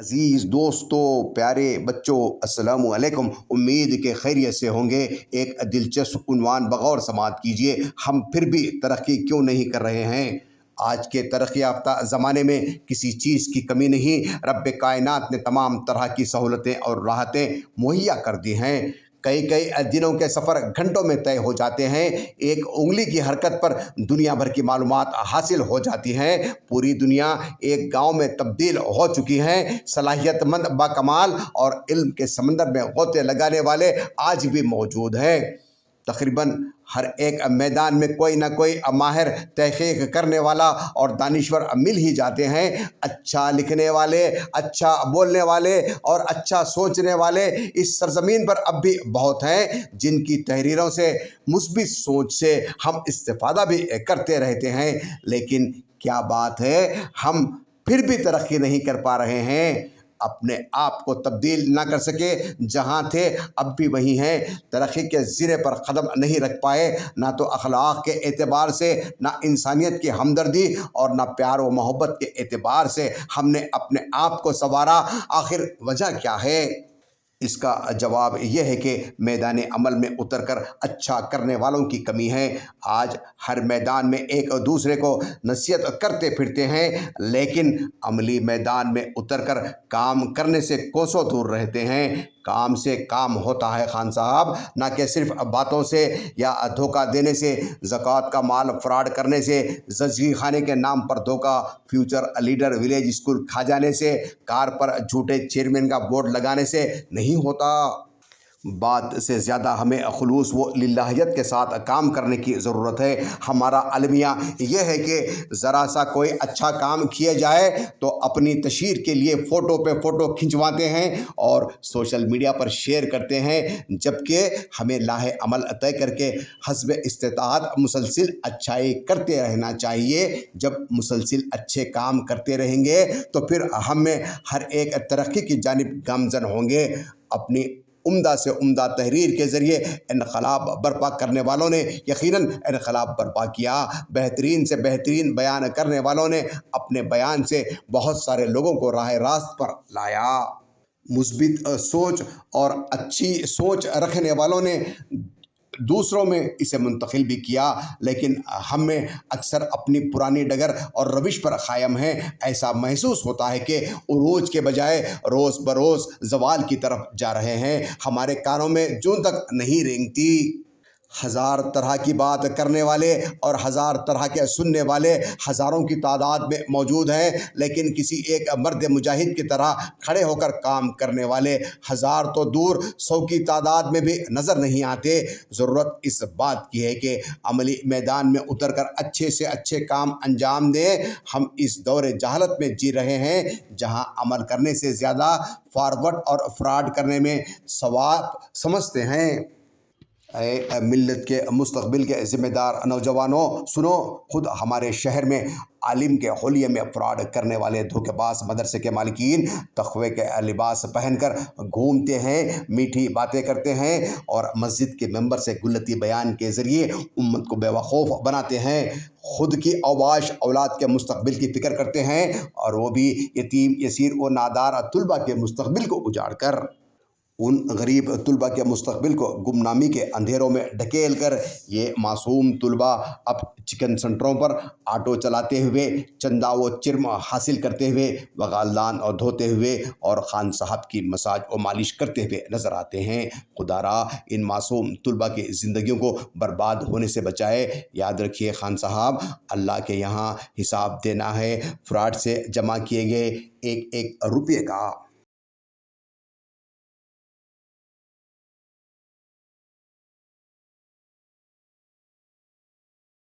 अजीज़ दोस्तों, प्यारे बच्चों, अस्सलामु अलैकुम। उम्मीद के खैरियत से होंगे। एक दिलचस्प उन्वान बगौर समाअत कीजिए। हम फिर भी तरक्की क्यों नहीं कर रहे हैं? आज के तरक्की याफ्ता ज़माने में किसी चीज़ की कमी नहीं। रब कायनात ने तमाम तरह की सहूलतें और राहतें मुहैया कर दी हैं। कई कई दिनों के सफ़र घंटों में तय हो जाते हैं। एक उंगली की हरकत पर दुनिया भर की मालूमात हासिल हो जाती हैं। पूरी दुनिया एक गांव में तब्दील हो चुकी है। सलाहियतमंद, बाकमाल और इल्म के समंदर में गोते लगाने वाले आज भी मौजूद हैं। तकरीबन हर एक मैदान में कोई ना कोई माहिर तहकीक करने वाला और दानिश्वर मिल ही जाते हैं। अच्छा लिखने वाले, अच्छा बोलने वाले और अच्छा सोचने वाले इस सरजमीन पर अब भी बहुत हैं, जिनकी तहरीरों से, मुस्बित सोच से हम इस्तेफादा भी करते रहते हैं। लेकिन क्या बात है, हम फिर भी तरक्की नहीं कर पा रहे हैं। अपने आप को तब्दील ना कर सके, जहाँ थे अब भी वहीं हैं। तरक्की के ज़िरे पर कदम नहीं रख पाए, ना तो अखलाक के एतबार से, ना इंसानियत की हमदर्दी और ना प्यार व मोहब्बत के एतबार से हमने अपने आप को संवारा। आखिर वजह क्या है? इसका जवाब यह है कि मैदान अमल में उतरकर अच्छा करने वालों की कमी है। आज हर मैदान में एक दूसरे को नसीहत करते फिरते हैं, लेकिन अमली मैदान में उतरकर काम करने से कोसों दूर रहते हैं। काम से काम होता है खान साहब, ना कि सिर्फ बातों से या धोखा देने से, ज़कात का माल फ्रॉड करने से, ज़जी खाने के नाम पर धोखा, फ्यूचर लीडर विलेज स्कूल खा जाने से, कार पर झूठे चेयरमैन का बोर्ड लगाने से नहीं होता। बात से ज़्यादा हमें खुलूस व लिल्लाहियत के साथ काम करने की ज़रूरत है। हमारा अलमिया यह है कि ज़रा सा कोई अच्छा काम किया जाए तो अपनी तशहीर के लिए फ़ोटो पे फ़ोटो खिंचवाते हैं और सोशल मीडिया पर शेयर करते हैं, जबकि हमें लाहे अमल तय करके हस्ब इस्तिताअत मुसलसिल अच्छाई करते रहना चाहिए। जब मुसलसिल अच्छे काम करते रहेंगे तो फिर हमें हर एक तरक्की की जानिब गामज़न होंगे। अपनी उम्दा से उम्दा तहरीर के ज़रिए इनकलाब बर्पा करने वालों ने यकीनन इनकलाब बर्पा किया। बेहतरीन से बेहतरीन बयान करने वालों ने अपने बयान से बहुत सारे लोगों को राह रास्त पर लाया। मुस्बित सोच और अच्छी सोच रखने वालों ने दूसरों में इसे मुंतकिल भी किया, लेकिन हम में अक्सर अपनी पुरानी डगर और रविश पर कायम हैं। ऐसा महसूस होता है कि उरूज के बजाय रोज़ बरोज़ ज़वाल की तरफ जा रहे हैं। हमारे कानों में जूं तक नहीं रेंगती। हज़ार तरह की बात करने वाले और हज़ार तरह के सुनने वाले हज़ारों की तादाद में मौजूद हैं, लेकिन किसी एक मर्द मुजाहिद की तरह खड़े होकर काम करने वाले हज़ार तो दूर 100 की तादाद में भी नज़र नहीं आते। ज़रूरत इस बात की है कि अमली मैदान में उतरकर अच्छे से अच्छे काम अंजाम दें। हम इस दौर जहालत में जी रहे हैं, जहां अमल करने से ज़्यादा फॉरवर्ड और फ्रॉड करने में सवाब समझते हैं। ए मिल्लत के मुस्तकबिल के ज़िम्मेदार नौजवानों, सुनो, खुद हमारे शहर में आलिम के होलिये में फ्रॉड करने वाले धोखेबाज मदरसे के मालिकीन तक़वे के लिबास पहनकर घूमते हैं, मीठी बातें करते हैं और मस्जिद के मेंबर से गुलती बयान के ज़रिए उम्मत को बेवकूफ़ बनाते हैं। खुद की औबाश औलाद के मुस्तकबिल की फ़िक्र करते हैं, और वो भी यतीम, यसीर व नादार तुलबा के मुस्तकबिल को उजाड़ कर। उन गरीब तुलबा के मुस्तकबिल को गुमनामी के अंधेरों में ढकेल कर ये मासूम तुलबा अब चिकन सेंटरों पर ऑटो चलाते हुए, चंदा व चिर्म हासिल करते हुए, बगालदान और धोते हुए और खान साहब की मसाज और मालिश करते हुए नज़र आते हैं। खुदारा इन मासूम तुलबा की ज़िंदगियों को बर्बाद होने से बचाए। याद रखिए खान साहब, अल्लाह के यहाँ हिसाब देना है फ्रॉड से जमा किए गए एक एक रुपये का।